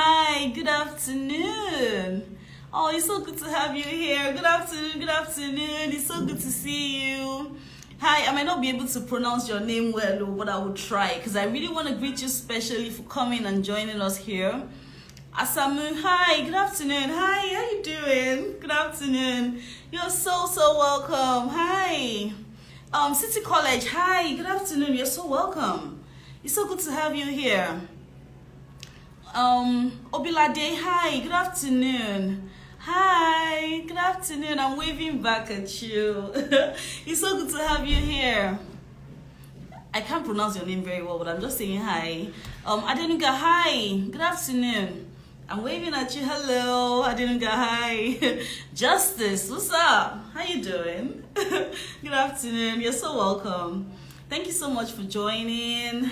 Hi, good afternoon. Oh, it's so good to have you here. Good afternoon, good afternoon. It's so good to see you. Hi, I might not be able to pronounce your name well, but I will try because I really want to greet you specially for coming and joining us here. Asamu, hi, good afternoon. Hi, how you doing? Good afternoon. You're so welcome. Hi. City College, hi, good afternoon. You're so welcome. It's so good to have you here. Obilade, hi, good afternoon. Hi, good afternoon. I'm waving back at you. It's so good to have you here. I can't pronounce your name very well, but I'm just saying hi. Adenuga, hi, good afternoon. I'm waving at you. Hello, Adenuga, hi. Justice, what's up? How you doing? Good afternoon. You're so welcome. Thank you so much for joining.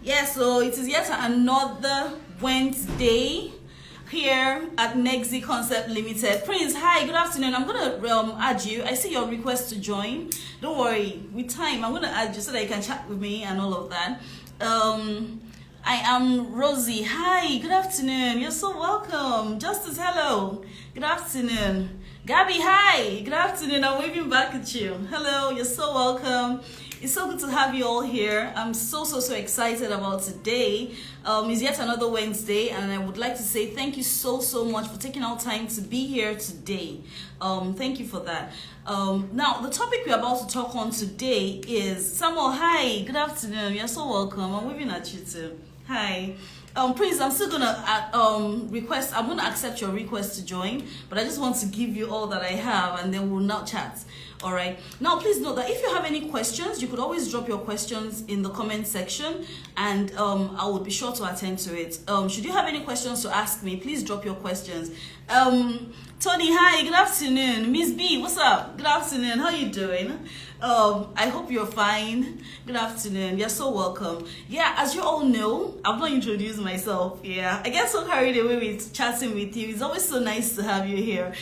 Yeah, so it is yet another Wednesday here at Nexi Concept Limited. Prince, hi, good afternoon. I'm gonna add you. I see your request to join. Don't worry, with time I'm gonna add you so that you can chat with me and all of that. I am Rosie. Hi, good afternoon. You're so welcome. Justice, hello. Good afternoon. Gabby, hi. Good afternoon. I'm waving back at you. Hello, you're so welcome. It's so good to have you all here. I'm so excited about today. It's yet another Wednesday, and I would like to say thank you so much for taking out time to be here today. Thank you for that. Now, the topic we're about to talk on today is Samuel. Hi, good afternoon. You're so welcome. I'm waving at you too. Hi. Prince, I'm still gonna I'm gonna accept your request to join, but I just want to give you all that I have, and then we'll now chat. All right. Now, please note that if you have any questions, you could always drop your questions in the comment section, and I will be sure to attend to it. Should you have any questions to ask me, please drop your questions. Tony, hi, good afternoon. Miss B, what's up? Good afternoon. How you doing? I hope you're fine. Good afternoon. You're so welcome. Yeah, as you all know, I've not introduced myself. Yeah, I get so carried away with chatting with you. It's always so nice to have you here.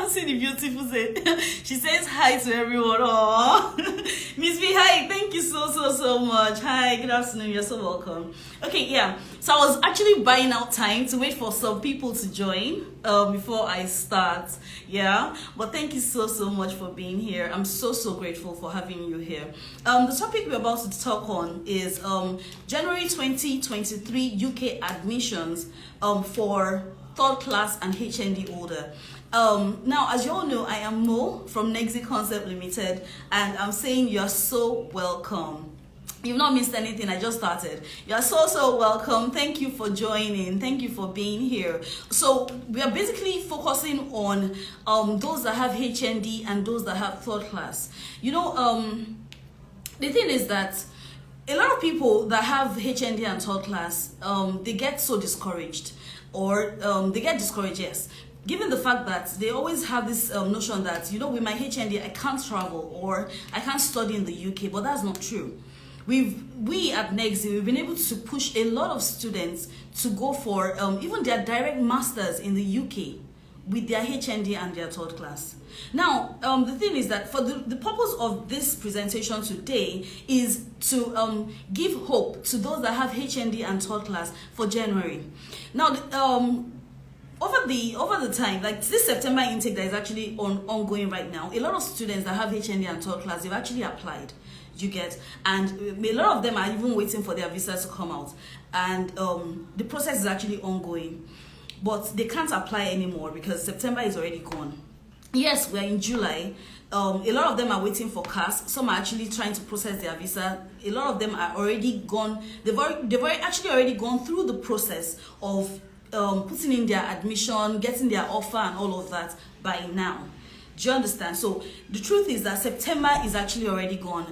See the beautiful say. She says hi to everyone. Oh, Miss B, hi. Thank you so much. Hi, good afternoon. You're so welcome. Okay, yeah. So I was actually buying out time to wait for some people to join before I start. Yeah, but thank you so much for being here. I'm so grateful for having you here. The topic we're about to talk on is January 2023 UK admissions for third class and HND holder. Now, as you all know, I am Mo from Nexi Concept Limited, and I'm saying you're so welcome. You've not missed anything. I just started. You're so welcome. Thank you for joining. Thank you for being here. So we are basically focusing on those that have HND and those that have third class. You know, the thing is that a lot of people that have HND and third class, they get so discouraged, or they get discouraged, yes, given the fact that they always have this notion that, you know, with my HND I can't travel or I can't study in the UK, but that's not true. We at Nexi, we've been able to push a lot of students to go for even their direct masters in the UK with their HND and their third class. Now, the thing is that for the purpose of this presentation today is to give hope to those that have HND and third class for January. Now, over the time, like this September intake that is actually ongoing right now, a lot of students that have HND and third class, they've actually applied. You get, and a lot of them are even waiting for their visas to come out, and the process is actually ongoing, but they can't apply anymore because September is already gone. Yes, we're in July. A lot of them are waiting for CAS. Some are actually trying to process their visa. A lot of them are already gone. They've actually already gone through the process of putting in their admission, getting their offer, and all of that by now. Do you understand? So the truth is that September is actually already gone.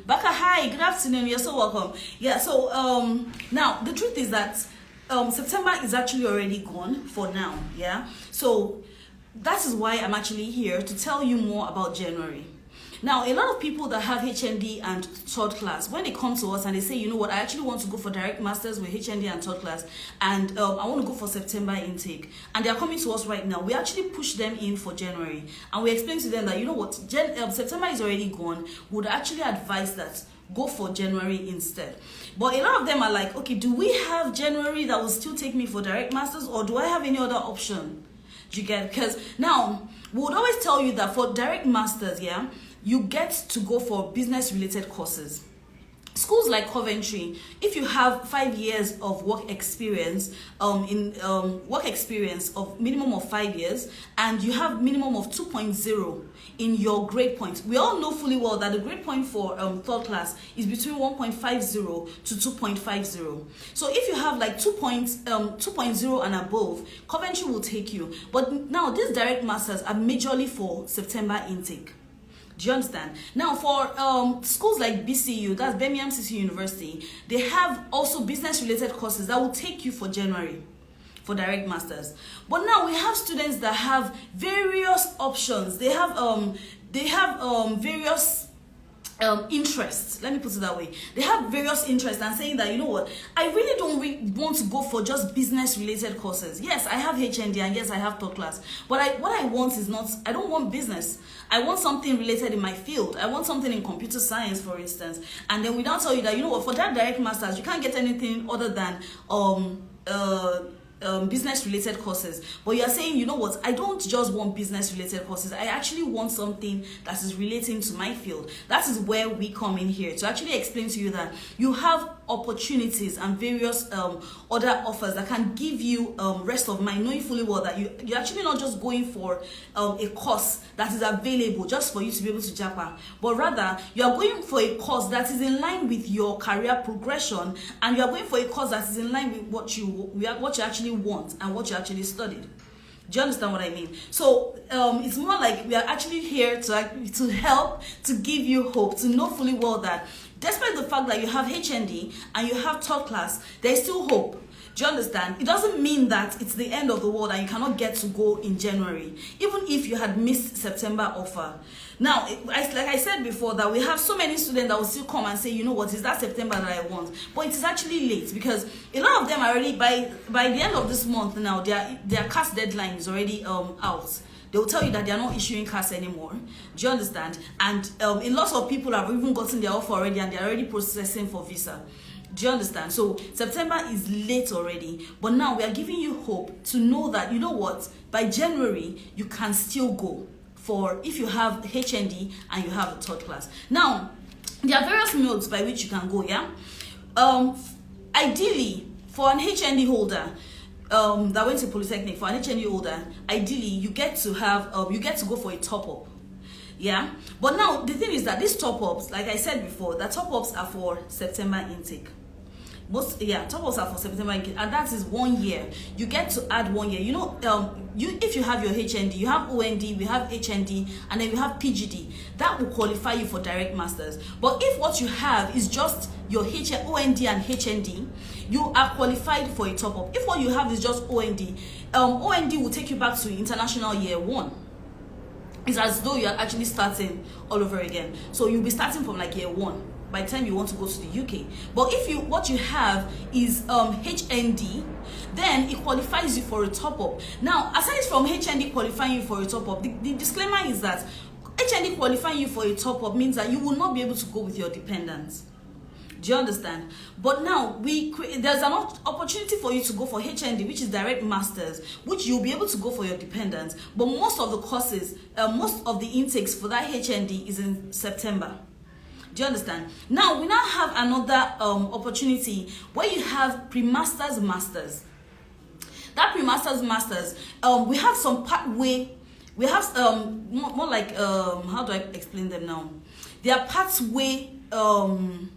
Baka, hi, good afternoon. You're so welcome. Yeah, so now the truth is that September is actually already gone for now. Yeah, so that is why I'm actually here to tell you more about January. Now, a lot of people that have HND and third class, when they come to us and they say, you know what, I actually want to go for direct masters with HND and third class, and I want to go for September intake, and they are coming to us right now, we actually push them in for January, and we explain to them that, you know what, September is already gone. We would actually advise that go for January instead. But a lot of them are like, okay, do we have January that will still take me for direct masters, or do I have any other option? Do you get? Because now we would always tell you that for direct masters, yeah, you get to go for business related courses. Schools like Coventry, if you have 5 years of work experience, work experience of minimum of 5 years, and you have minimum of 2.0 in your grade point, we all know fully well that the grade point for third class is between 1.50 to 2.50. So if you have like 2.0 and above, Coventry will take you. But now these direct masters are majorly for September intake. Do you understand? Now for schools like BCU, that's Birmingham City University, they have also business related courses that will take you for January for direct masters. But now we have students that have various options. They have various interests. Let me put it that way. They have various interests and saying that, you know what, I really don't want to go for just business related courses. Yes, I have HND and yes, I have third class. But what I want is not, I don't want business. I want something related in my field. I want something in computer science, for instance. And then we now tell you that, you know what, for that direct masters, you can't get anything other than business related courses. But you're saying, you know what, I don't just want business related courses, I actually want something that is relating to my field. That is where we come in here to actually explain to you that you have opportunities and various other offers that can give you rest of mind, knowing fully well that you're actually not just going for a course that is available just for you to be able to japa, but rather you are going for a course that is in line with your career progression, and you are going for a course that is in line with what you actually want and what you actually studied. Do you understand what I mean? So it's more like we are actually here to help, to give you hope, to know fully well that despite the fact that you have HND and you have third class, there is still hope. Do you understand? It doesn't mean that it's the end of the world and you cannot get to go in January, even if you had missed September offer. Now, like I said before, that we have so many students that will still come and say, you know what, is that September that I want? But it is actually late, because a lot of them are already, by the end of this month now, their CAS deadline is already out. They will tell you that they are not issuing CAS anymore. Do you understand? And a lot of people have even gotten their offer already and they are already processing for visa. Do you understand? So September is late already, but now we are giving you hope to know that, you know what, by January you can still go for, if you have HND and you have a third class. Now there are various modes by which you can go. Yeah, ideally for an HND holder that went to Polytechnic, for an HND holder, ideally you get to go for a top up. Yeah, but now the thing is that these top ups, like I said before, the top ups are for September intake. Top ups are for September intake, and that is 1 year. You get to add 1 year. You know, if you have your HND, you have OND, we have HND, and then you have PGD. That will qualify you for direct masters. But if what you have is just your OND and HND, you are qualified for a top up. If what you have is just OND, OND will take you back to international year 1. It's as though you're actually starting all over again. So you'll be starting from like year 1 by the time you want to go to the UK. But if what you have is HND, then it qualifies you for a top up. Now, aside from HND qualifying you for a top up, the disclaimer is that HND qualifying you for a top up means that you will not be able to go with your dependents. Do you understand? But now there's an opportunity for you to go for HND, which is direct masters, which you'll be able to go for your dependents. But most of the courses, most of the intakes for that HND is in September. Do you understand? Now we now have another opportunity where you have pre-masters masters. That pre-masters masters, we have some pathway. We have more like how do I explain them now? They are pathway. I'm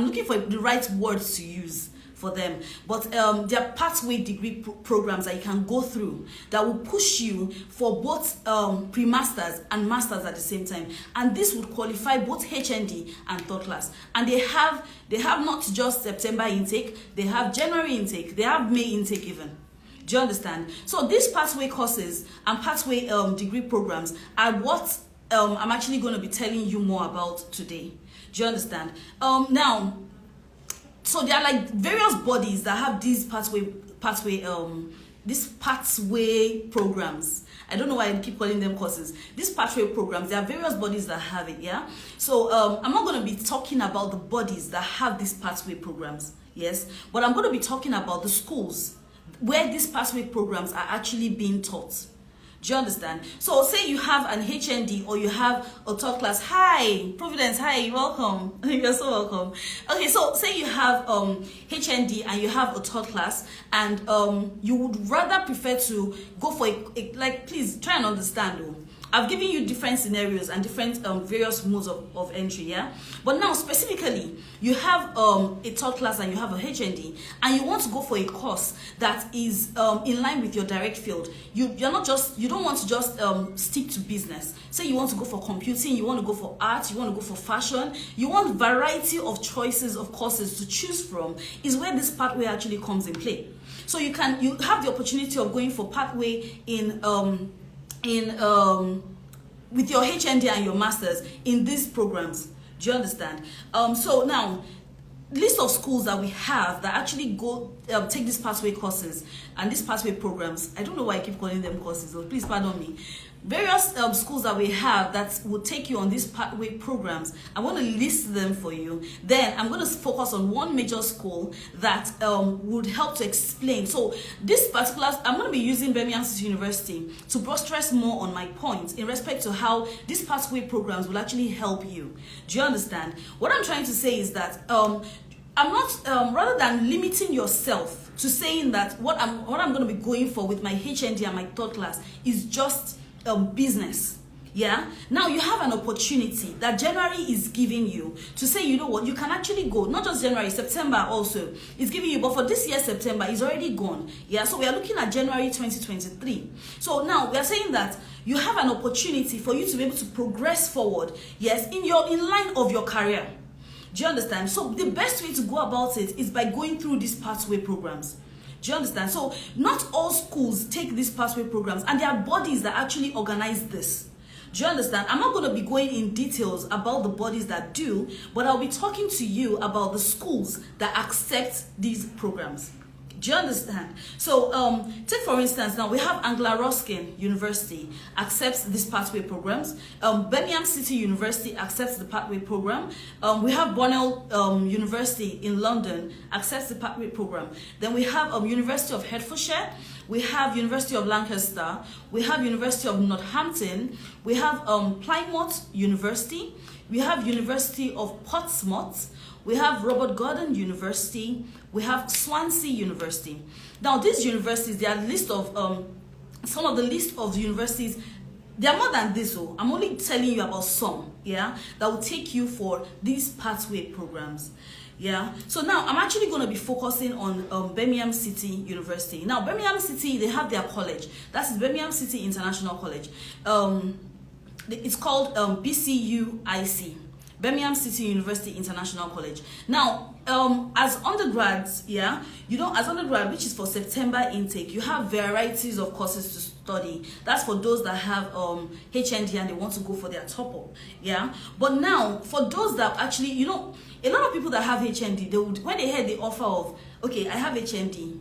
looking for the right words to use for them, but there are pathway degree programs that you can go through that will push you for both pre-masters and masters at the same time, and this would qualify both HND and third class. And they have not just September intake, they have January intake, they have May intake even. Do you understand? So these pathway courses and pathway degree programs are what I'm actually going to be telling you more about today. Do you understand? Now, so there are like various bodies that have these pathway programs, I don't know why I keep calling them courses. These pathway programs, there are various bodies that have it, yeah? So I'm not going to be talking about the bodies that have these pathway programs, yes? But I'm going to be talking about the schools where these pathway programs are actually being taught. Do you understand? So say you have an HND or you have a third class. Hi, Providence. Hi, welcome. You're so welcome. Okay, so say you have HND and you have a third class, and you would rather prefer to go for like, please try and understand though. I've given you different scenarios and different various modes of entry, yeah? But now specifically, you have a third class and you have a HND, and you want to go for a course that is in line with your direct field. You don't want to just stick to business. Say you want to go for computing, you want to go for art, you want to go for fashion, you want variety of choices of courses to choose from, is where this pathway actually comes in play. So you have the opportunity of going for pathway with your HND and your masters in these programs. Do you understand? So now, list of schools that we have that actually go take these pathway courses and these pathway programs. I don't know why I keep calling them courses, so please pardon me. Various schools that we have that will take you on these pathway programs. I want to list them for you. Then I'm going to focus on one major school that would help to explain. So this particular, I'm going to be using Birmingham City University to stress more on my points in respect to how these pathway programs will actually help you. Do you understand? What I'm trying to say is that I'm not, rather than limiting yourself to saying that what I'm going to be going for with my HND and my third class is just business, yeah? Now you have an opportunity that January is giving you to say, you know what, you can actually go, not just January, September also is giving you, but for this year, September is already gone, yeah? So we are looking at January 2023. So now we are saying that you have an opportunity for you to be able to progress forward, yes, in line of your career. Do you understand? So the best way to go about it is by going through these pathway programs. Do you understand? So not all schools take these pathway programs, and there are bodies that actually organize this. Do you understand? I'm not going to be going in details about the bodies that do, but I'll be talking to you about the schools that accept these programs. Do you understand? So take for instance, now we have Anglia Ruskin University accepts these pathway programs. Birmingham City University accepts the pathway program. We have Bonnell University in London accepts the pathway program. Then we have University of Hertfordshire. We have University of Lancaster. We have University of Northampton. We have Plymouth University. We have University of Portsmouth. We have Robert Gordon University. We have Swansea University. Now, these universities, they are list of some of the list of the universities. They are more than this, so I'm only telling you about some, yeah, that will take you for these pathway programs. Yeah, so now I'm actually going to be focusing on Birmingham City University. Now, Birmingham City, they have their college. That's Birmingham City International College. It's called BCUIC. Birmingham City University International College. Now, as undergrads, yeah, you know, as undergrad, which is for September intake, you have varieties of courses to study. That's for those that have HND and they want to go for their top-up, yeah. But now, for those that actually, you know, a lot of people that have HND, they would, when they hear the offer of, okay, I have HND,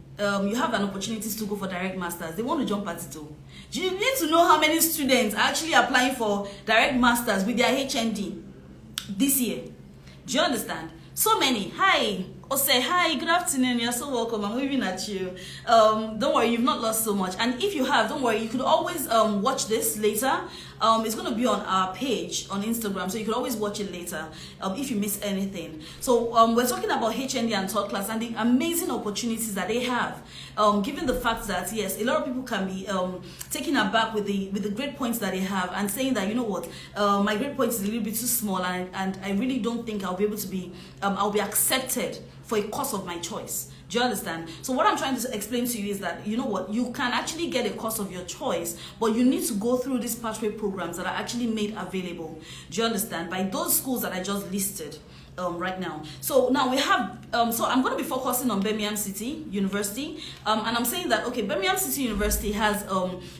you have an opportunity to go for direct masters, they want to jump at it too. You need to know how many students are actually applying for direct masters with their HND this year. Do you understand? So many. Hi. Or say hi, good afternoon, you're so welcome, I'm waving at you. Don't worry, you've not lost so much. And if you have, don't worry, you could always watch this later. It's going to be on our page on Instagram, so you could always watch it later if you miss anything. So we're talking about HND and third class and the amazing opportunities that they have, given the fact that, yes, a lot of people can be taken aback with the grade points that they have and saying that, you know what, my grade point is a little bit too small and I really don't think I'll be able to be, I'll be accepted for a course of my choice. Do you understand? So what I'm trying to explain to you is that, you know what, you can actually get a course of your choice, but you need to go through these pathway programs that are actually made available. Do you understand? By those schools that I just listed right now. So now we have, so I'm going to be focusing on Birmingham City University, and I'm saying that, okay, Birmingham City University has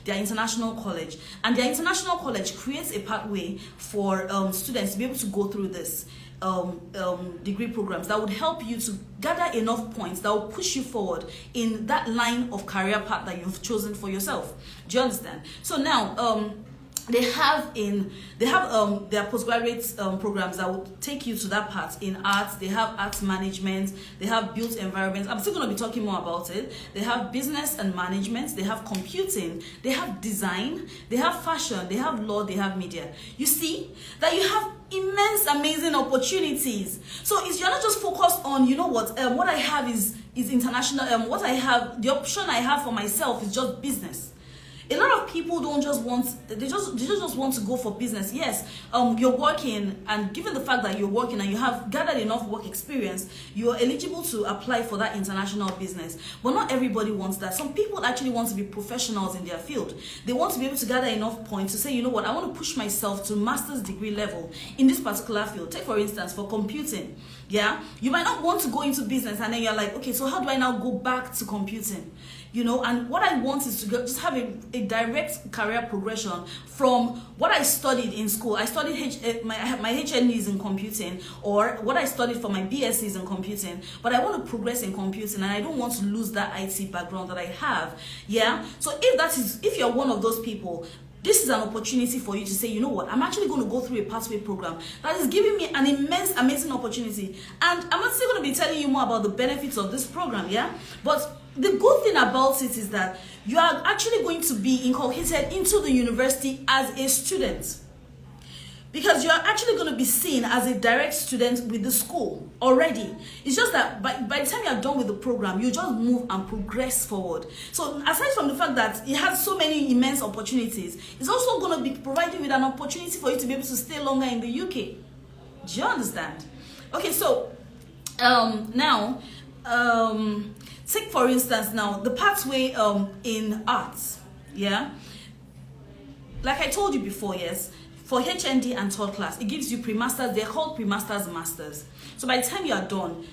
their international college, and their international college creates a pathway for students to be able to go through this. degree programs that would help you to gather enough points that will push you forward in that line of career path that you've chosen for yourself. Do you understand? So now they have their postgraduate programs that will take you to that part in arts. They have arts management, they have built environments. I'm still going to be talking more about it. They have business and management, they have computing, they have design, they have fashion, they have law, they have media. You see that you have immense, amazing opportunities. So it's, you're not just focused on, you know what I have is international. What I have, the option I have for myself is just business. A lot of people don't just want, they just want to go for business. Yes, you're working, and given the fact that you're working and you have gathered enough work experience, you're eligible to apply for that international business. But not everybody wants that. Some people actually want to be professionals in their field. They want to be able to gather enough points to say, you know what, I want to push myself to master's degree level in this particular field. Take for instance, for computing. Yeah, you might not want to go into business, and then you're like, okay, so how do I now go back to computing? You know, and what I want is to just have a direct career progression from what I studied in school. I studied my HNDs in computing, or what I studied for my BScs in computing, but I want to progress in computing, and I don't want to lose that IT background that I have. Yeah, so if you're one of those people, this is an opportunity for you to say, you know what, I'm actually going to go through a pathway program that is giving me an immense, amazing opportunity. And I'm not still going to be telling you more about the benefits of this program, yeah? But the good thing about it is that you are actually going to be inculcated into the university as a student, because you're actually going to be seen as a direct student with the school already. It's just that by the time you're done with the program, you just move and progress forward. So aside from the fact that it has so many immense opportunities, it's also going to be providing with an opportunity for you to be able to stay longer in the UK. Do you understand? Okay, so now take for instance now the pathway in arts. Yeah, like I told you before, yes, for HND and third class, it gives you pre-masters. They're called pre-masters masters. So by the time you are done,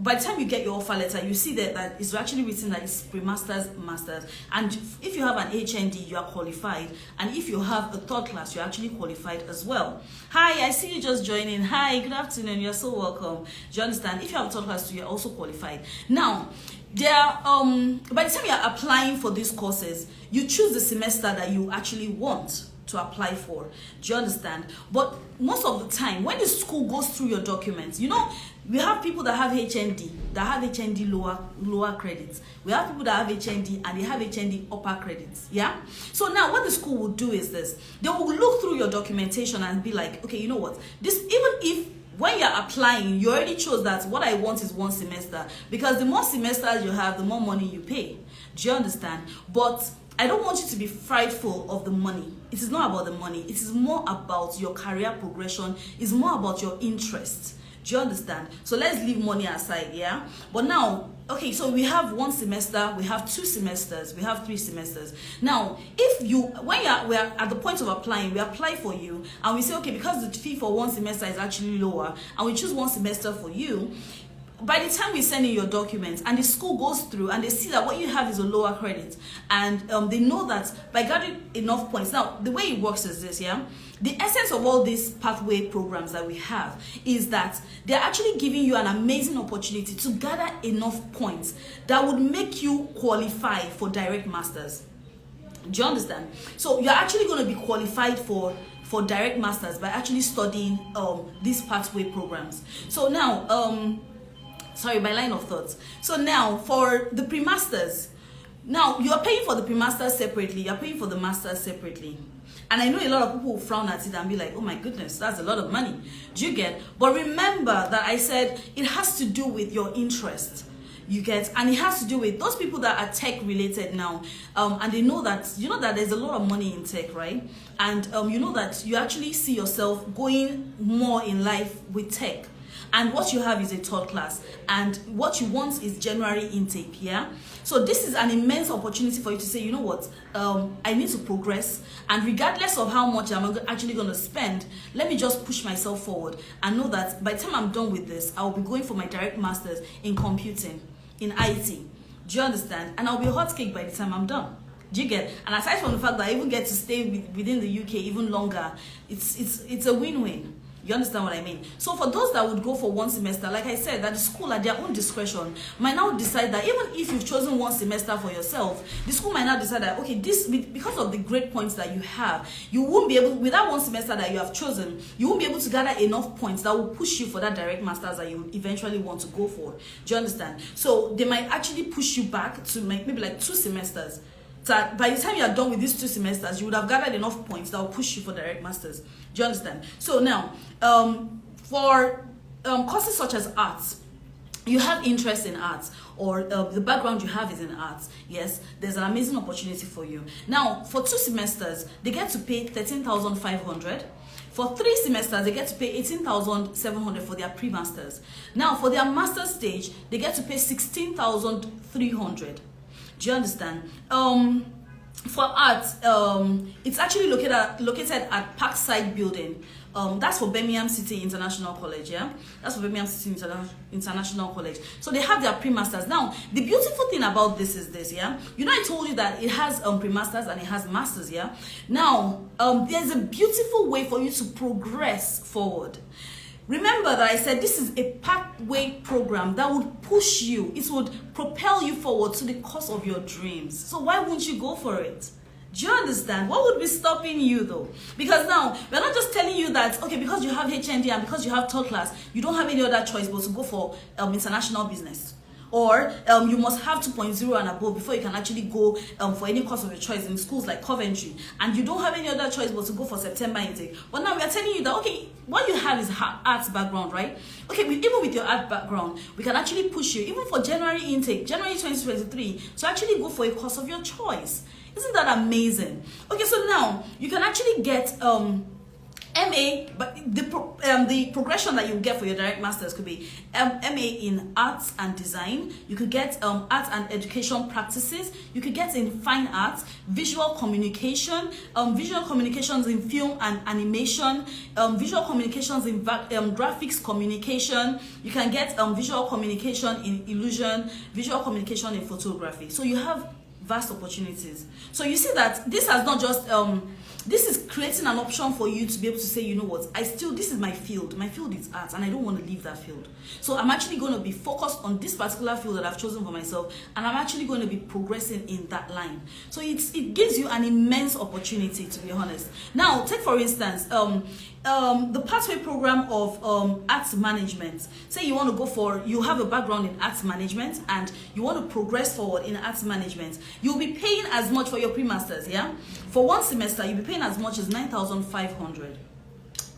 by the time you get your offer letter, you see that it's actually written that it's pre-masters masters. And if you have an HND, you are qualified. And if you have a third class, you're actually qualified as well. Hi, I see you just joining. Hi, good afternoon. You're so welcome. Do you understand? If you have a third class, you're also qualified. Now, by the time you're applying for these courses, you choose the semester that you actually want to apply for. Do you understand? But most of the time, when the school goes through your documents, you know, we have people that have HND, lower credits. We have people that have HND and they have HND upper credits. Yeah. So now what the school will do is this: they will look through your documentation and be like, okay, you know what? This, even if when you're applying, you already chose that what I want is one semester, because the more semesters you have, the more money you pay. Do you understand? But I don't want you to be frightful of the money. It is not about the money. It is more about your career progression. It's more about your interest. Do you understand? So let's leave money aside, yeah? But now, okay, so we have one semester, we have 2 semesters, we have 3 semesters. Now, we're at the point of applying, we apply for you, and we say, okay, because the fee for one semester is actually lower, and we choose one semester for you. By the time we send in your documents and the school goes through and they see that what you have is a lower credit, and they know that by gathering enough points. Now, the way it works is this, yeah? The essence of all these pathway programs that we have is that they're actually giving you an amazing opportunity to gather enough points that would make you qualify for direct masters. Do you understand? So you're actually going to be qualified for direct masters by actually studying these pathway programs. So now, sorry, my line of thoughts. So now for the pre-masters, now you're paying for the pre-masters separately, you're paying for the masters separately. And I know a lot of people will frown at it and be like, oh my goodness, that's a lot of money. Do you get? But remember that I said it has to do with your interest. You get? And it has to do with those people that are tech related now, and they know that, you know that there's a lot of money in tech, right? And you know that you actually see yourself going more in life with tech. And what you have is a third class, and what you want is January intake, yeah? So this is an immense opportunity for you to say, you know what, I need to progress, and regardless of how much I'm actually going to spend, let me just push myself forward and know that by the time I'm done with this, I'll be going for my direct masters in computing, in IT. Do you understand? And I'll be a hot cake by the time I'm done. Do you get? And aside from the fact that I even get to stay within the UK even longer, it's a win-win. You understand what I mean? So for those that would go for one semester, like I said, that the school at their own discretion might now decide that even if you've chosen one semester for yourself, the school might now decide that, okay, this, because of the grade points that you have, you won't be able, with that one semester that you have chosen, you won't be able to gather enough points that will push you for that direct masters that you eventually want to go for. Do you understand? So they might actually push you back to maybe like 2 semesters. So by the time you are done with these 2 semesters, you would have gathered enough points that will push you for direct masters. Do you understand? So now, for courses such as arts, you have interest in arts, or the background you have is in arts, yes, there's an amazing opportunity for you. Now, for 2 semesters, they get to pay 13,500. For 3 semesters, they get to pay 18,700 for their pre-masters. Now, for their master's stage, they get to pay 16,300. Do you understand? For arts, it's actually located at Parkside Building. That's for Birmingham City International College, yeah? That's for Birmingham City International College. So they have their pre-masters. Now, the beautiful thing about this is this, yeah? You know, I told you that it has pre-masters and it has masters, yeah? Now, there's a beautiful way for you to progress forward. Remember that I said this is a pathway program that would push you. It would propel you forward to the course of your dreams. So why won't you go for it? Do you understand? What would be stopping you though? Because now, we're not just telling you that, okay, because you have HND and because you have third class, you don't have any other choice but to go for international business. Or you must have 2.0 and above before you can actually go for any course of your choice in schools like Coventry. And you don't have any other choice but to go for September intake. But now we are telling you that, okay, what you have is arts background, right? Okay, even with your art background, we can actually push you, even for January intake, January 2023, to actually go for a course of your choice. Isn't that amazing? Okay, so now you can actually get MA, but the progression that you get for your direct masters could be MA in arts and design. You could get arts and education practices. You could get in fine arts, visual communication, visual communications in film and animation, visual communications in graphics communication. You can get visual communication in illusion, visual communication in photography. So you have vast opportunities. So you see that this has not just this is creating an option for you to be able to say, you know what, this is my field is art and I don't want to leave that field. So I'm actually going to be focused on this particular field that I've chosen for myself, and I'm actually going to be progressing in that line. So it gives you an immense opportunity, to be honest. Now, take for instance the pathway program of arts management. Say you want to go for, you have a background in arts management and you want to progress forward in arts management. You'll be paying as much for your pre-masters, yeah? For 1 semester, you'll be paying as much as 9,500.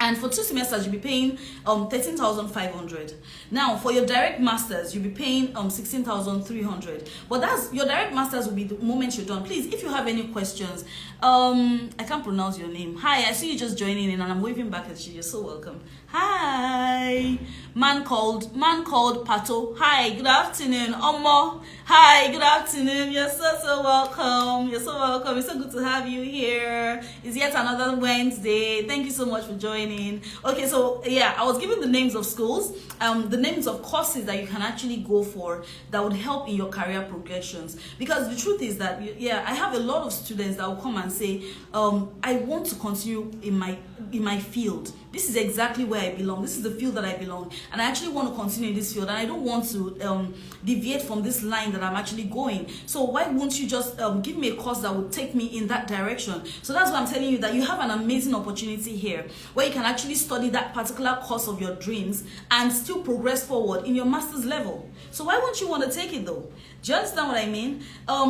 And for 2 semesters, you'll be paying 13,500. Now, for your direct masters, you'll be paying 16,300. But that's your direct masters will be the moment you're done. Please, if you have any questions, I can't pronounce your name. Hi, I see you just joining in, and I'm waving back at you. You're so welcome. Hi, man called Pato. Hi, good afternoon, Omo. Hi, good afternoon. You're so welcome. You're so welcome. It's so good to have you here. It's yet another Wednesday. Thank you so much for joining. Okay, so yeah, I was giving the names of schools, the names of courses that you can actually go for that would help in your career progressions. Because the truth is that, yeah, I have a lot of students that will come and say, I want to continue in my field. This is exactly where I belong. This is the field that I belong, and I actually want to continue in this field, and I don't want to deviate from this line that I'm actually going. So why won't you just give me a course that would take me in that direction? So that's why I'm telling you that you have an amazing opportunity here where you can actually study that particular course of your dreams and still progress forward in your master's level. So why won't you want to take it though? Do you understand what I mean?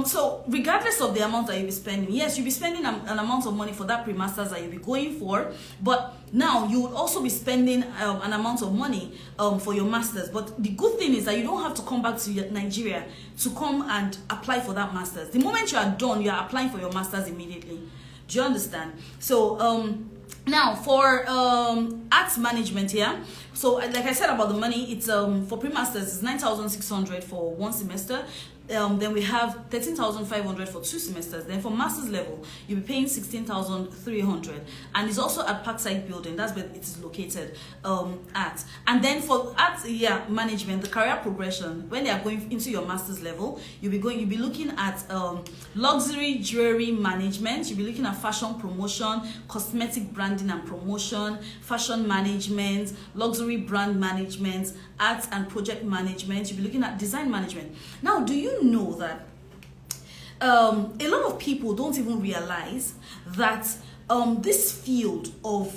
So regardless of the amount that you'll be spending, yes, you'll be spending an amount of money for that pre-masters that you'll be going for, but now you will also be spending an amount of money for your masters. But the good thing is that you don't have to come back to Nigeria to come and apply for that masters. The moment you are done, you are applying for your masters immediately. Do you understand? So now for arts management here, so like I said about the money, it's for pre-masters it's 9,600 for 1 semester. Then we have 13,500 for 2 semesters. Then for master's level, you'll be paying 16,300, and it's also at Parkside Building. That's where it is located at. And then for management, the career progression, when they are going into your master's level, you'll be looking at luxury jewelry management. You'll be looking at fashion promotion, cosmetic branding and promotion, fashion management, luxury brand management, arts and project management. You'll be looking at design management. Now, do you know that a lot of people don't even realize that this field of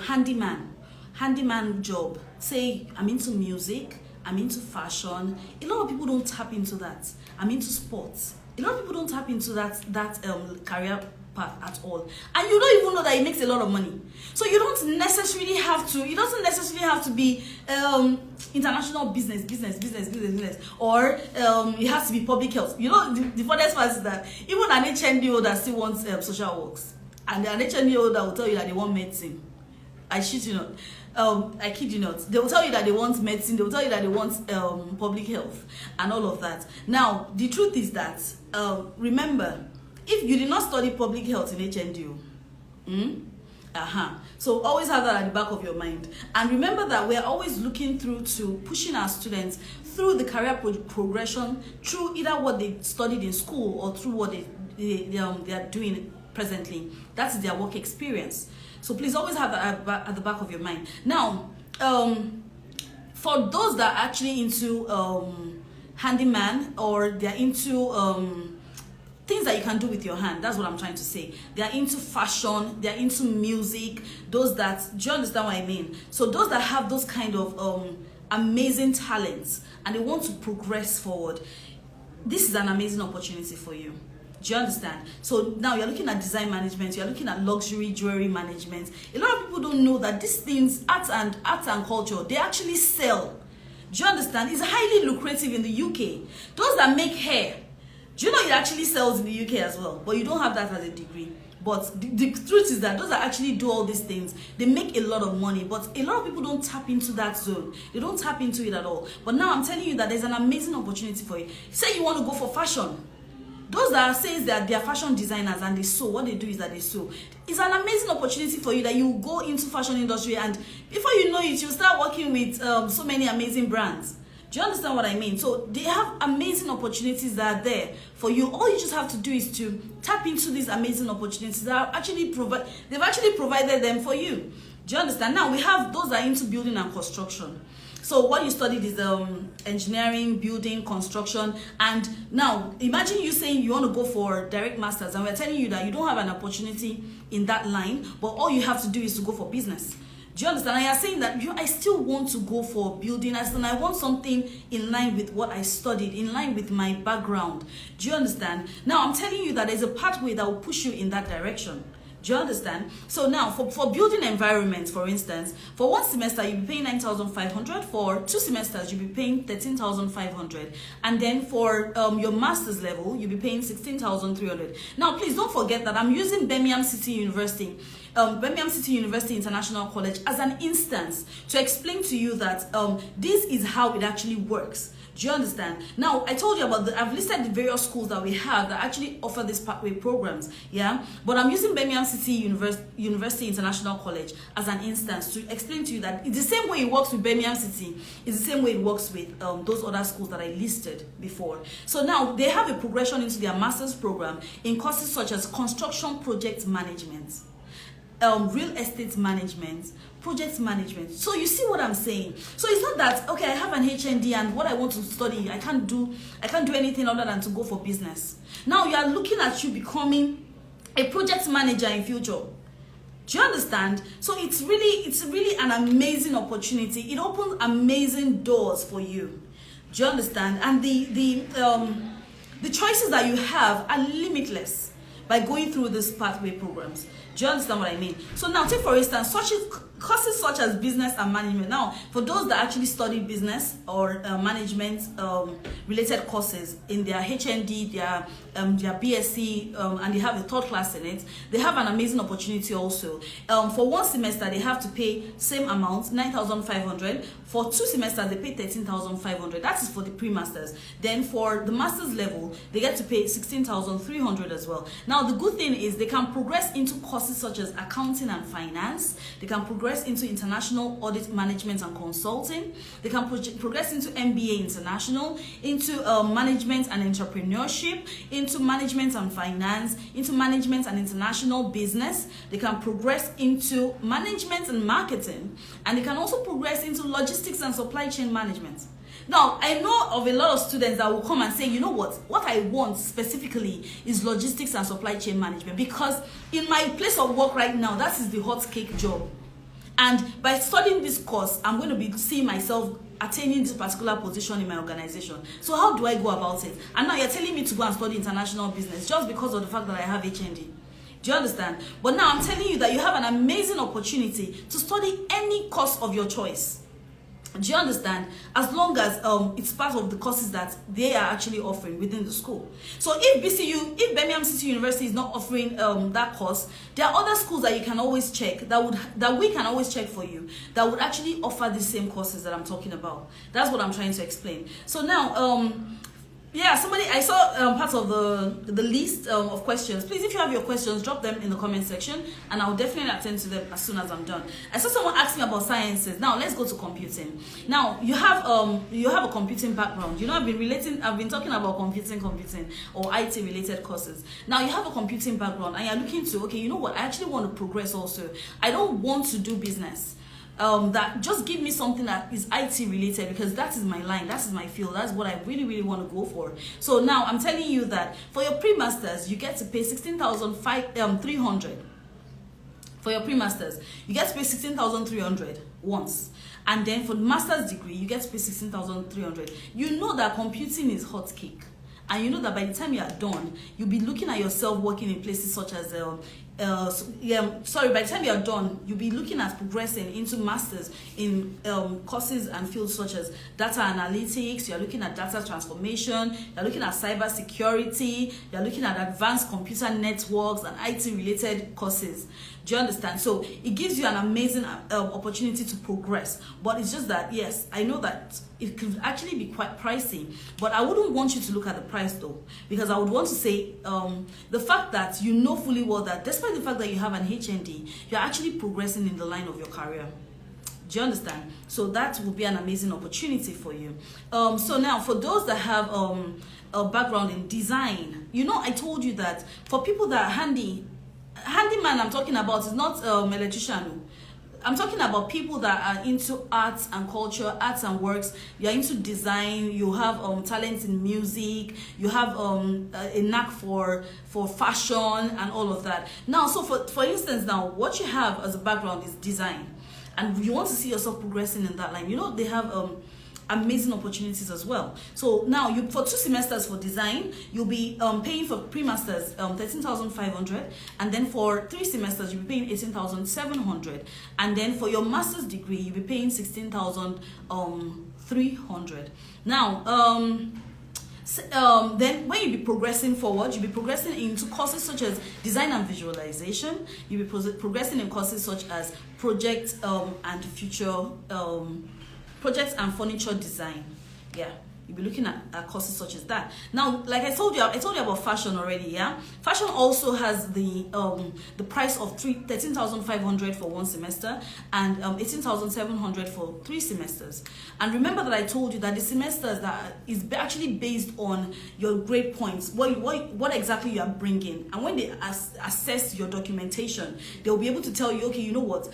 handyman job, say I'm into music, I'm into fashion, a lot of people don't tap into that. I'm into sports. A lot of people don't tap into that career path at all, and you don't even know that it makes a lot of money. So you don't necessarily have to, it doesn't necessarily have to be international business, or it has to be public health. You know, the funniest part is that even an HND holder still wants social works, and an HND holder will tell you that they want medicine. I shit you not. I kid you not. They will tell you that they want medicine. They will tell you that they want public health and all of that. Now, the truth is that remember, if you did not study public health in HND, so always have that at the back of your mind. And remember that we are always looking through to pushing our students through the career progression, through either what they studied in school or through what they are doing presently. That's their work experience. So please always have that at the back of your mind. Now, for those that are actually into handyman, or they're into things that you can do with your hand, that's what I'm trying to say. They're into fashion, they're into music, those that, do you understand what I mean? So those that have those kind of amazing talents and they want to progress forward, this is an amazing opportunity for you. Do you understand? So now you're looking at design management, you're looking at luxury jewelry management. A lot of people don't know that these things, arts and culture, they actually sell. Do you understand? It's highly lucrative in the UK. Those that make hair, do you know it actually sells in the UK as well? But you don't have that as a degree. But the truth is that those that actually do all these things, they make a lot of money. But a lot of people don't tap into that zone. They don't tap into it at all. But now I'm telling you that there's an amazing opportunity for you. Say you want to go for fashion. Those that say that they are fashion designers and they sew, what they do is that they sew. It's an amazing opportunity for you that you go into fashion industry, and before you know it, you start working with so many amazing brands. Do you understand what I mean? So they have amazing opportunities that are there for you. All you just have to do is to tap into these amazing opportunities that are actually they've actually provided them for you. Do you understand? Now we have those that are into building and construction. So what you studied is engineering, building, construction. And now imagine you saying you want to go for direct masters, and we're telling you that you don't have an opportunity in that line, but all you have to do is to go for business. Do you understand? And you're saying that I still want to go for building, and I want something in line with what I studied, in line with my background. Do you understand? Now I'm telling you that there's a pathway that will push you in that direction. Do you understand? So now for building environments, for instance, for 1 semester you'll be paying 9,500. For 2 semesters you'll be paying 13,500, and then for your master's level you'll be paying 16,300. Now please don't forget that I'm using Birmingham City University International College as an instance to explain to you that this is how it actually works. Do you understand? Now, I told you about I've listed the various schools that we have that actually offer these pathway programs, yeah? But I'm using Birmingham City University International College as an instance to explain to you that it's the same way it works with Birmingham City, it's the same way it works with those other schools that I listed before. So now, they have a progression into their master's program in courses such as construction project management, real estate management, project management. So you see what I'm saying? So it's not that, okay, I have an HND and what I want to study, I can't do anything other than to go for business. Now you are looking at you becoming a project manager in future. Do you understand? So it's really an amazing opportunity. It opens amazing doors for you. Do you understand? And the choices that you have are limitless. by going through these pathway programs. Do you understand what I mean? So now take for instance courses such as business and management. Now for those that actually study business or management related courses in their HND, their BSc, and they have a third class in it, they have an amazing opportunity also. For one semester they have to pay same amount, 9,500. For 2 semesters they pay 13,500. That is for the pre-masters. Then for the master's level they get to pay 16,300 as well. Now the good thing is they can progress into courses such as accounting and finance. They can progress into international audit management and consulting. They can progress into MBA international, into management and entrepreneurship, into management and finance, into management and international business. They can progress into management and marketing, and they can also progress into logistics and supply chain management. Now, I know of a lot of students that will come and say, you know what I want specifically is logistics and supply chain management, because in my place of work right now, that is the hot cake job. And by studying this course, I'm going to be seeing myself attaining this particular position in my organization. So how do I go about it? And now you're telling me to go and study international business just because of the fact that I have HND. Do you understand? But now I'm telling you that you have an amazing opportunity to study any course of your choice. Do you understand? As long as it's part of the courses that they are actually offering within the school. So if Birmingham City University is not offering that course, there are other schools that you can always check, that we can always check for you, that would actually offer the same courses that I'm talking about. That's what I'm trying to explain. So now yeah, I saw part of the list of questions. Please, if you have your questions, drop them in the comment section, and I'll definitely attend to them as soon as I'm done. I saw someone ask me about sciences. Now let's go to computing. Now you have a computing background. You know, I've been talking about computing or IT related courses. Now you have a computing background, and you're looking to, okay, you know what, I actually want to progress also. I don't want to do business. That just give me something that is IT related, because that is my line, that is my field, that's what I really want to go for. So now I'm telling you that for your pre-masters you get to pay 16,300. For your pre-masters you get to pay 16,300 once, and then for the master's degree you get to pay 16,300. You know that computing is hot cake, and you know that by the time you are done you'll be looking at yourself working in places such as by the time you're done, you'll be looking at progressing into masters in courses and fields such as data analytics. You're looking at data transformation. You're looking at cyber security. You're looking at advanced computer networks and IT related courses. Do you understand? So it gives you an amazing opportunity to progress. But it's just that, yes, I know that it could actually be quite pricey, but I wouldn't want you to look at the price though, because I would want to say the fact that you know fully well that despite the fact that you have an HND, you're actually progressing in the line of your career. Do you understand? So that would be an amazing opportunity for you. So now for those that have a background in design, you know, I told you that for people that are handyman I'm talking about is not electrician. I'm talking about people that are into arts and culture, arts and works. You're into design, you have talent in music, you have a knack for fashion and all of that. Now, so for instance, now what you have as a background is design, and you want to see yourself progressing in that line. You know, they have amazing opportunities as well. So now for 2 semesters for design you'll be paying for pre-masters 13,500, and then for 3 semesters you'll be paying 18,700, and then for your master's degree you'll be paying 16,300. Now then when you be progressing forward, you'll be progressing into courses such as design and visualization. You'll be progressing in courses such as project and future projects and furniture design. Yeah, you'll be looking at courses such as that. Now, like I told you about fashion already. Yeah, fashion also has the price of 13,500 for 1 semester and 18,700 for 3 semesters. And remember that I told you that the semesters that is actually based on your grade points, what exactly you are bringing, and when they assess your documentation, they'll be able to tell you, okay, you know what,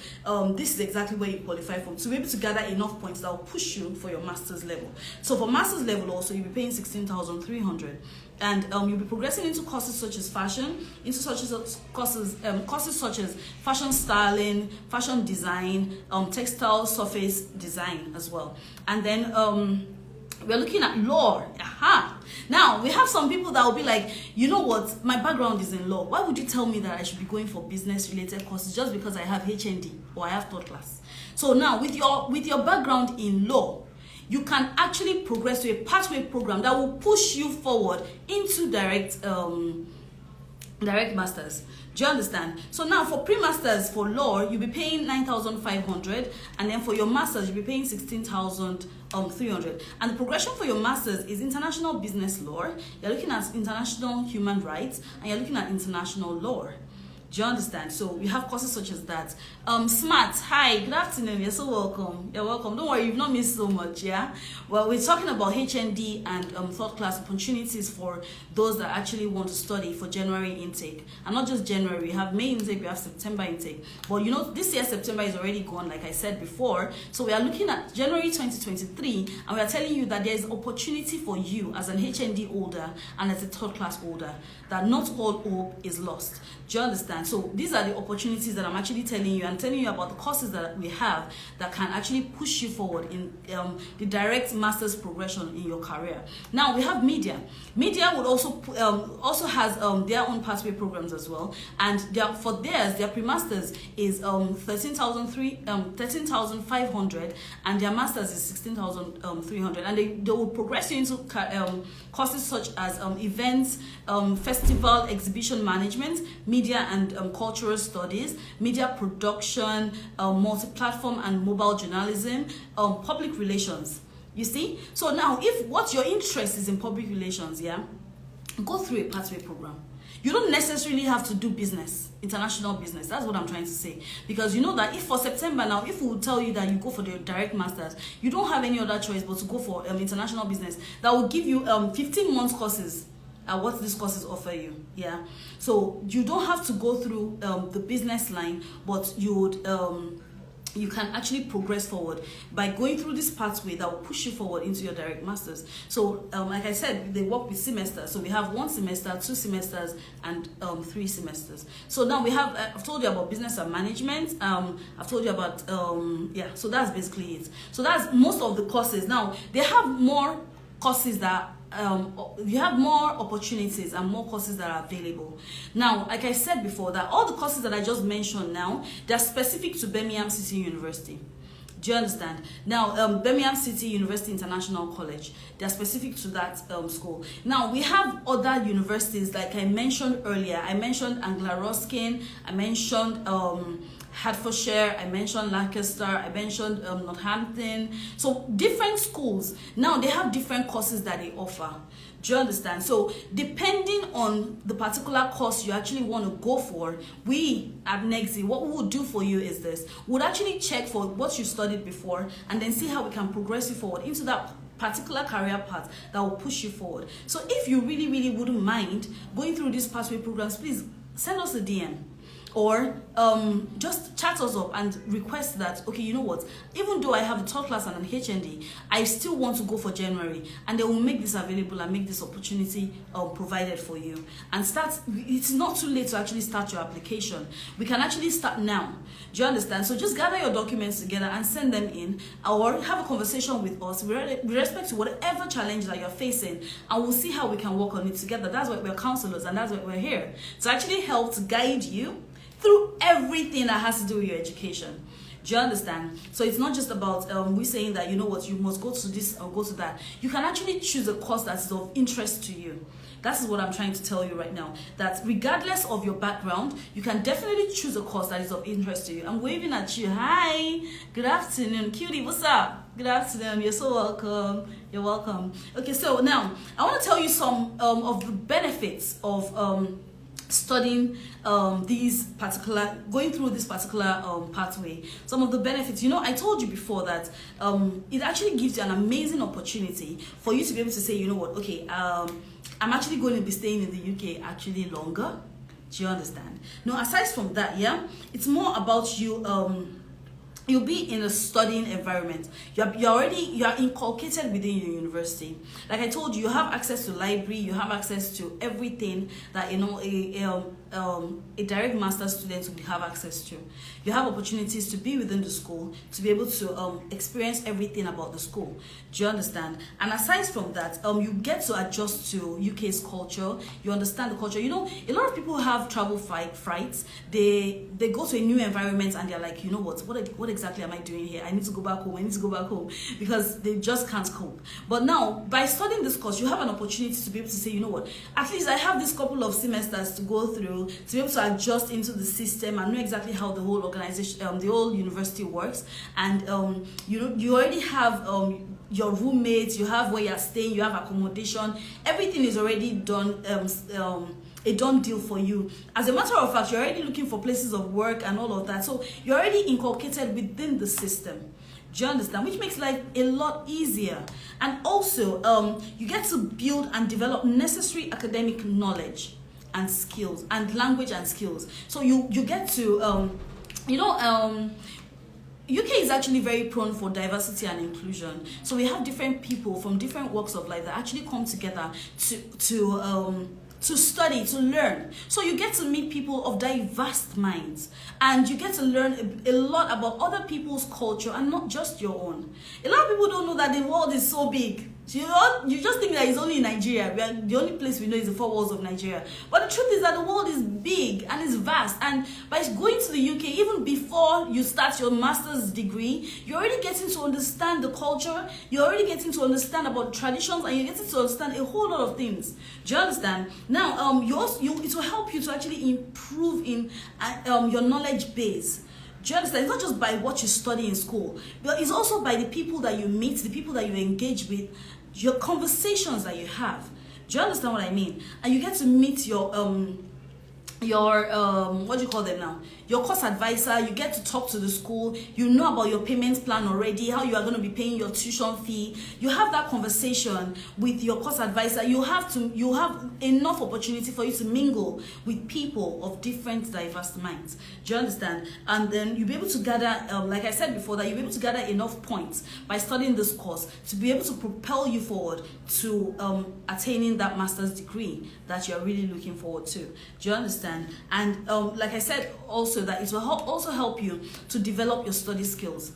this is exactly where you qualify from, to be able to gather enough points that will push you for your master's level. So for master's level also you'll be paying 16,300, and you'll be progressing into courses such as fashion, courses such as fashion styling, fashion design, textile surface design as well. And then We're looking at law. Aha. Now, we have some people that will be like, you know what, my background is in law. Why would you tell me that I should be going for business-related courses just because I have HND or I have third class? So now, with your background in law, you can actually progress to a pathway program that will push you forward into direct masters. Do you understand? So now for pre-masters for law, you'll be paying 9,500, and then for your masters, you'll be paying 16,300. And the progression for your masters is international business law. You're looking at international human rights, and you're looking at international law. Do you understand? So we have courses such as that. Smart, hi, good afternoon. You're so welcome. You're welcome. Don't worry, you've not missed so much, yeah? Well, we're talking about HND and third class opportunities for those that actually want to study for January intake. And not just January, we have May intake, we have September intake. But you know, this year September is already gone, like I said before. So we are looking at January 2023, and we are telling you that there is opportunity for you as an HND holder and as a third class holder, that not all hope is lost. Do you understand? So these are the opportunities that I'm actually telling you. I'm telling you about the courses that we have that can actually push you forward in the direct master's progression in your career. Now we have media. Media would also has their own pathway programs as well, and for their pre-masters is 13,500, and their masters is 16,300, and they will progress you into courses such as events, festival, exhibition management, media and cultural studies, media production, multi-platform and mobile journalism, public relations. You see? So now, if what your interest is in public relations, yeah, go through a pathway program. You don't necessarily have to do business, international business. That's what I'm trying to say. Because you know that if for September now, if we will tell you that you go for the direct masters, you don't have any other choice but to go for international business. That will give you 15 months courses. What these courses offer you, yeah. So you don't have to go through the business line, but you can actually progress forward by going through this pathway that will push you forward into your direct masters. So like I said, they work with semesters. So we have 1 semester, 2 semesters, and 3 semesters. So now we have, I've told you about business and management. I've told you about, yeah, so that's basically it. So that's most of the courses. Now, they have more courses that you have more opportunities and more courses that are available. Now, like I said before, that all the courses that I just mentioned now, they're specific to Birmingham City University. Do you understand? Now, Birmingham City University International College, they're specific to that school. Now, we have other universities, like I mentioned earlier. I mentioned Anglia Ruskin, I mentioned Hertfordshire, I mentioned Lancaster, I mentioned Northampton. So different schools, now they have different courses that they offer. Do you understand? So depending on the particular course you actually want to go for, we at Nexi, what we will do for you is this. We'll actually check for what you studied before and then see how we can progress you forward into that particular career path that will push you forward. So if you really wouldn't mind going through these pathway programs, please send us a DM. Or just chat us up and request that, okay, you know what, even though I have a third class and an HND, I still want to go for January, and they will make this available and make this opportunity provided for you. And start, it's not too late to actually start your application. We can actually start now. Do you understand? So just gather your documents together and send them in, or have a conversation with us with respect to whatever challenge that you're facing, and we'll see how we can work on it together. That's why we're counselors, and that's why we're here. To actually help to guide you through everything that has to do with your education. Do you understand? So it's not just about we saying that, you know what, you must go to this or go to that. You can actually choose a course that is of interest to you. That is what I'm trying to tell you right now. That regardless of your background, you can definitely choose a course that is of interest to you. I'm waving at you. Hi, good afternoon, cutie. What's up? Good afternoon. You're so welcome. You're welcome. Okay, so now I want to tell you some of the benefits of studying going through this particular pathway. Some of the benefits, you know, I told you before that it actually gives you an amazing opportunity for you to be able to say, you know what, okay, I'm actually going to be staying in the UK actually longer. Do you understand? Now, aside from that, yeah, it's more about you you'll be in a studying environment. You are inculcated within your university. Like I told you, you have access to library, you have access to everything that a direct master student would have access to. You have opportunities to be within the school, to be able to experience everything about the school. Do you understand? And aside from that, you get to adjust to UK's culture. You understand the culture. A lot of people have travel frights. They go to a new environment and they're like, what exactly am I doing here? I need to go back home. Because they just can't cope. But now, by studying this course, you have an opportunity to be able to say, at least I have this couple of semesters to go through to be able to adjust into the system and know exactly how the whole organization, the whole university works. And you already have your roommates, you have where you're staying, you have accommodation. Everything is already done. A done deal for you. As a matter of fact, you're already looking for places of work and all of that. So you're already inculcated within the system. Do you understand? Which makes life a lot easier. And also, you get to build and develop necessary academic knowledge and skills, and language and skills. So you get to, UK is actually very prone for diversity and inclusion. So we have different people from different walks of life that actually come together to study, to learn. So you get to meet people of diverse minds, and you get to learn a lot about other people's culture and not just your own. A lot of people don't know that the world is so big. You just think that it's only in Nigeria. The only place we know is the four walls of Nigeria. But the truth is that the world is big and it's vast. And by going to the UK, even before you start your master's degree, you're already getting to understand the culture. You're already getting to understand about traditions, and you're getting to understand a whole lot of things. Do you understand? Now, it will help you to actually improve in your knowledge base. Do you understand? It's not just by what you study in school, but it's also by the people that you meet, the people that you engage with, your conversations that you have. Do you understand what I mean? And you get to meet your what do you call them now? Your course advisor. You get to talk to the school. You know about your payment plan already, how you are going to be paying your tuition fee. You have that conversation with your course advisor. You have enough opportunity for you to mingle with people of different diverse minds. Do you understand? And then you'll be able to gather, like I said before, that you'll be able to gather enough points by studying this course to be able to propel you forward to attaining that master's degree that you're really looking forward to. Do you understand? And like I said also, that it will also help you to develop your study skills.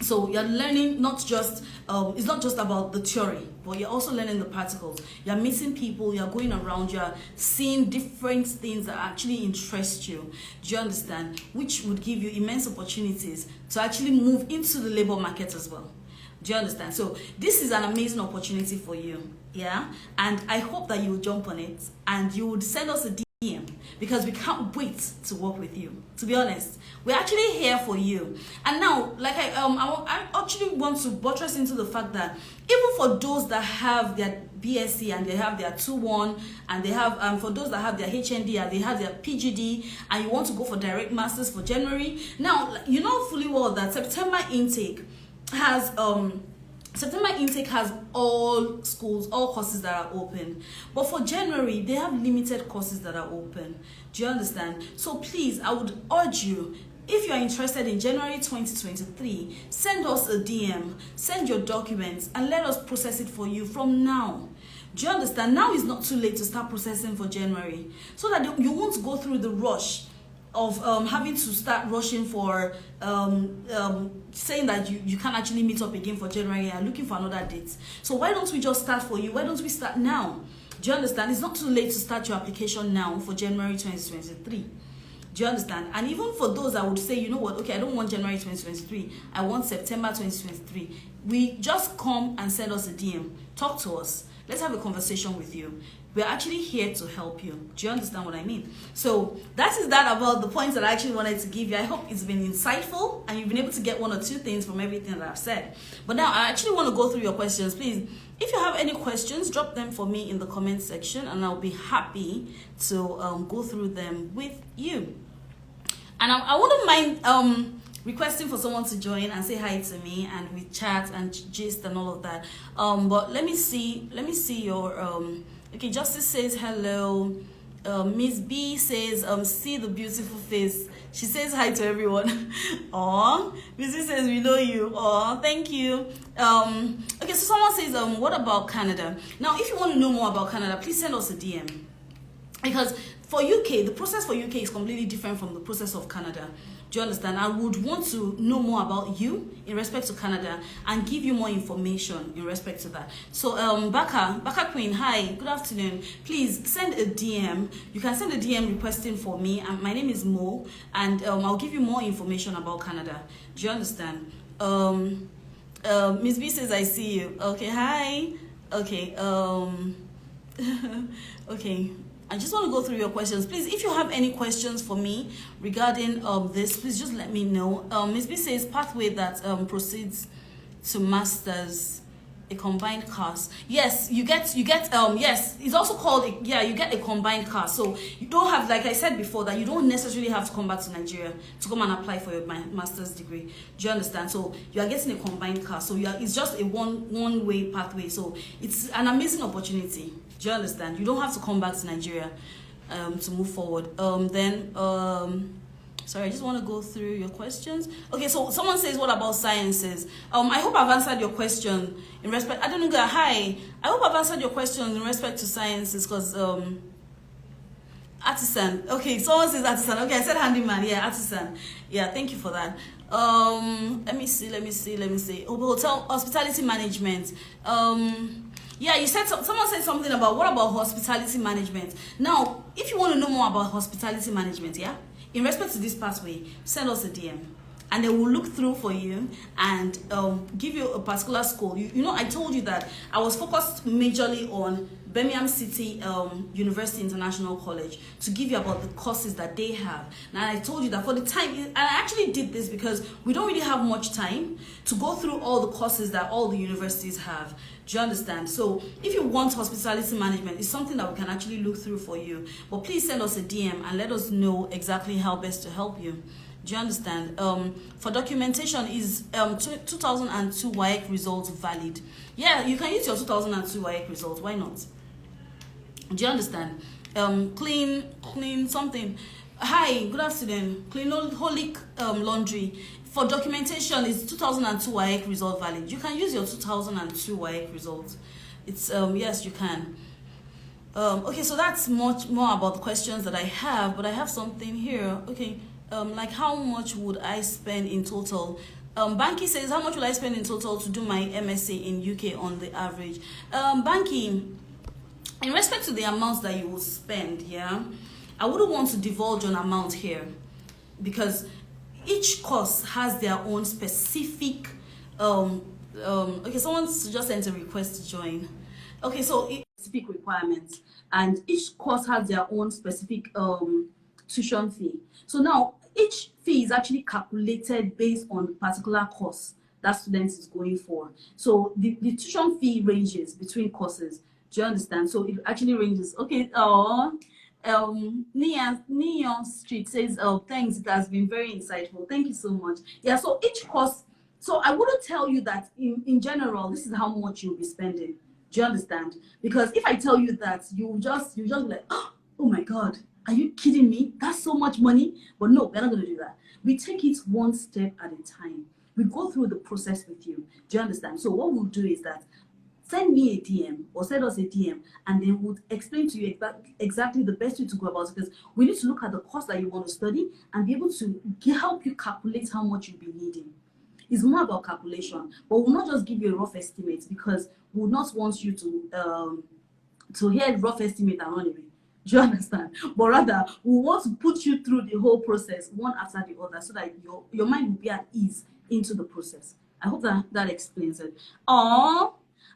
So you're learning it's not just about the theory, but you're also learning the practicals. You're meeting people, you're going around, you're seeing different things that actually interest you. Do you understand? Which would give you immense opportunities to actually move into the labor market as well. Do you understand? So this is an amazing opportunity for you. Yeah. And I hope that you will jump on it and you would send us a DM, because we can't wait to work with you. To be honest, we're actually here for you. And now, like I actually want to buttress into the fact that even for those that have their BSc and they have their 2-1, and they have for those that have their HND and they have their PGD, and you want to go for direct masters for January, now you know fully well that September intake has all schools, all courses that are open. But for January, they have limited courses that are open. Do you understand? So please, I would urge you, if you are interested in January 2023, send us a DM, send your documents, and let us process it for you from now. Do you understand? Now is not too late to start processing for January, so that you won't go through the rush of having to start rushing for saying that you can't actually meet up again for January and looking for another date. So why don't we just start for you? Why don't we start now? Do you understand? It's not too late to start your application now for January 2023. Do you understand? And even for those that would say, you know what, okay, I don't want January 2023, I want September 2023. We just come and send us a DM. Talk to us. Let's have a conversation with you. We're actually here to help you. Do you understand what I mean? So that is that about the points that I actually wanted to give you. I hope it's been insightful and you've been able to get one or two things from everything that I've said. But now I actually want to go through your questions. Please, if you have any questions, drop them for me in the comment section and I'll be happy to go through them with you. And I wouldn't mind requesting for someone to join and say hi to me, and we chat and gist and all of that. But let me see your okay, Justice says hello. Miss B says, see the beautiful face. She says hi to everyone. Aw, Miss B says, we know you. Aw, thank you. Okay, so someone says, what about Canada? Now, if you want to know more about Canada, please send us a DM. Because for UK, the process for UK is completely different from the process of Canada. Do you understand? I would want to know more about you in respect to Canada and give you more information in respect to that. So, Baka Queen, hi, good afternoon. Please send a DM. You can send a DM requesting for me. And my name is Mo, and I'll give you more information about Canada. Do you understand? Miss B says, I see you. Okay, hi. Okay, okay. I just want to go through your questions. Please, if you have any questions for me regarding this, please just let me know. Ms. B says pathway that proceeds to masters, a combined course. Yes, you get yes, it's also called you get a combined course. So you don't have, like I said before, that you don't necessarily have to come back to Nigeria to come and apply for your master's degree. Do you understand? So you are getting a combined course. So it's just a one-way pathway. So it's an amazing opportunity. Do you understand? You don't have to come back to Nigeria to move forward. Sorry, I just want to go through your questions. Okay, so someone says, what about sciences? I hope I've answered your question in respect. I don't know, hi. I hope I've answered your question in respect to sciences, because artisan. Okay, someone says artisan. Okay, I said handyman. Yeah, artisan. Yeah, thank you for that. Let me see. Hotel hospitality management. Yeah, you said someone said something about what about hospitality management. Now, if you want to know more about hospitality management, yeah, in respect to this pathway, send us a DM, and they will look through for you and give you a particular school. You know, I told you that I was focused majorly on Birmingham City University International College to give you about the courses that they have. Now, I told you that for the time, and I actually did this because we don't really have much time to go through all the courses that all the universities have. Do you understand? So if you want hospitality management, it's something that we can actually look through for you. But please send us a DM and let us know exactly how best to help you. Do you understand? For documentation, is 2002 WAEC results valid? Yeah, you can use your 2002 WAEC results. Why not? Do you understand? Clean something. Hi, good afternoon. Clean holic laundry. For documentation, is 2002 WAEC result valid? You can use your 2002 WAEC results. It's yes, you can. Okay, so that's much more about the questions that I have, but I have something here. Okay, like how much would I spend in total? Banky says, how much will I spend in total to do my MSc in UK on the average? Banky, in respect to the amounts that you will spend, yeah, I wouldn't want to divulge an amount here, because each course has their own specific okay, someone just sent a request to join. Okay, so specific requirements, and each course has their own specific tuition fee. So now each fee is actually calculated based on the particular course that student is going for. So the tuition fee ranges between courses. Do you understand? So it actually ranges. Okay, Neon Street says, oh, thanks, it has been very insightful. Thank you so much. Yeah, so each course, so I wouldn't tell you that in general, this is how much you'll be spending. Do you understand? Because if I tell you that, you just like, oh my God, are you kidding me? That's so much money. But no, we're not going to do that. We take it one step at a time. We go through the process with you. Do you understand? So what we'll do is that send me a DM or send us a DM, and then we'll explain to you exactly the best way to go about it, because we need to look at the course that you want to study and be able to help you calculate how much you'll be needing. It's more about calculation, but we'll not just give you a rough estimate, because we would not want you to hear a rough estimate and run away. Do you understand? But rather, we want to put you through the whole process one after the other, so that your mind will be at ease into the process. I hope that explains it. Aww.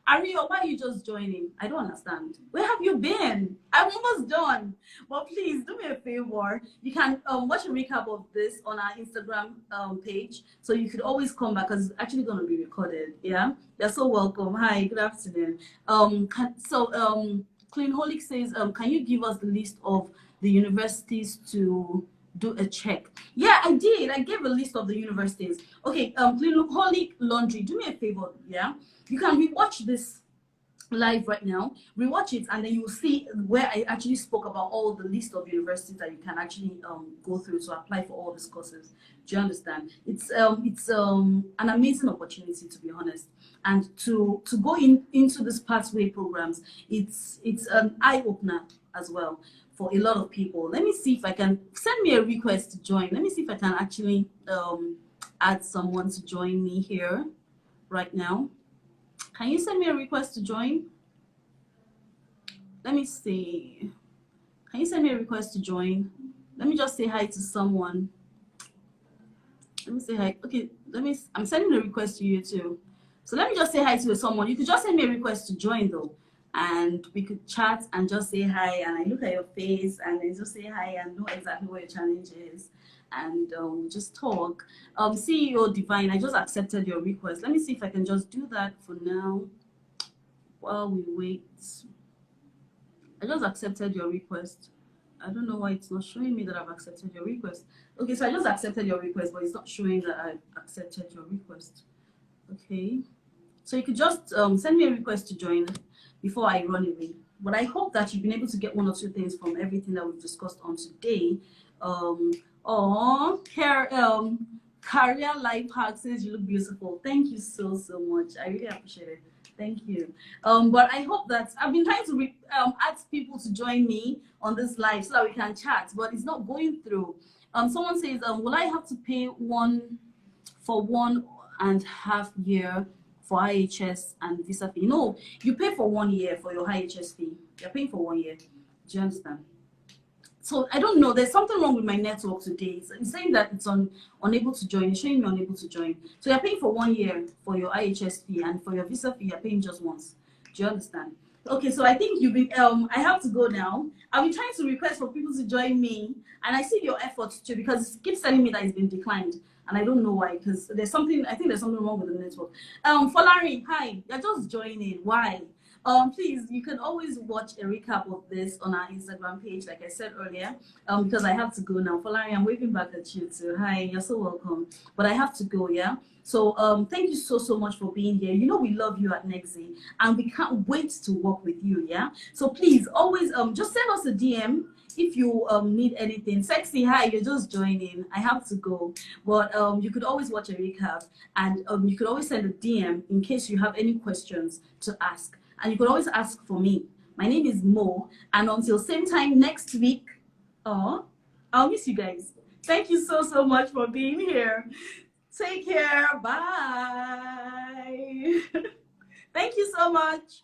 Ario, why are you just joining? I don't understand. Where have you been? I'm almost done. But please do me a favor. You can watch a recap of this on our Instagram page. So you could always come back, because it's actually going to be recorded. Yeah? You're so welcome. Hi, good afternoon. Clean Holic says, can you give us the list of the universities to do a check? Yeah, I did. I gave a list of the universities. Okay, Clean Holic Laundry, do me a favor, yeah? You can rewatch this live right now, rewatch it, and then you will see where I actually spoke about all the list of universities that you can actually go through to apply for all these courses. Do you understand? It's an amazing opportunity, to be honest, and to go into this pathway programs. It's an eye opener as well for a lot of people. Let me see if I can send me a request to join. Let me see if I can actually add someone to join me here right now. Can you send me a request to join? Let me see. Can you send me a request to join? Let me just say hi to someone. Let me say hi. Okay, I'm sending a request to you too. So let me just say hi to someone. You could just send me a request to join though. And we could chat and just say hi. And I look at your face and then just say hi and know exactly what your challenge is. And just talk. CEO Divine, I just accepted your request. Let me see if I can just do that for now while we wait. I just accepted your request. I don't know why it's not showing me that I've accepted your request. Okay, so I just accepted your request, but it's not showing that I've accepted your request. Okay, so you could just send me a request to join before I run away. But I hope that you've been able to get one or two things from everything that we've discussed on today. Career life hack says you look beautiful. Thank you so much. I really appreciate it. Thank you. But I hope that I've been trying to ask people to join me on this live so that we can chat, but it's not going through. Someone says, will I have to pay 1.5 year for IHS and visa fee? No, you pay for 1 year for your IHS fee. You're paying for 1 year. Do you understand? So I don't know. There's something wrong with my network today. It's saying that it's unable to join. It's showing me unable to join. So you're paying for 1 year for your IHS fee, and for your visa fee, you're paying just once. Do you understand? Okay, so I think you've been. I have to go now. I've been trying to request for people to join me, and I see your efforts too because it keeps telling me that it's been declined, and I don't know why. Because there's something. I think there's something wrong with the network. Folari, hi. You're just joining. Why? Please, you can always watch a recap of this on our Instagram page, like I said earlier, because I have to go now. Folari, I'm waving back at you too. Hi, you're so welcome. But I have to go, yeah? So thank you so much for being here. You know we love you at Nexi, and we can't wait to work with you, yeah? So please, always just send us a DM if you need anything. Sexy, hi, you're just joining. I have to go. But you could always watch a recap, and you could always send a DM in case you have any questions to ask. And you can always ask for me. My name is Mo. And until same time next week, I'll miss you guys. Thank you so much for being here. Take care. Bye. Thank you so much.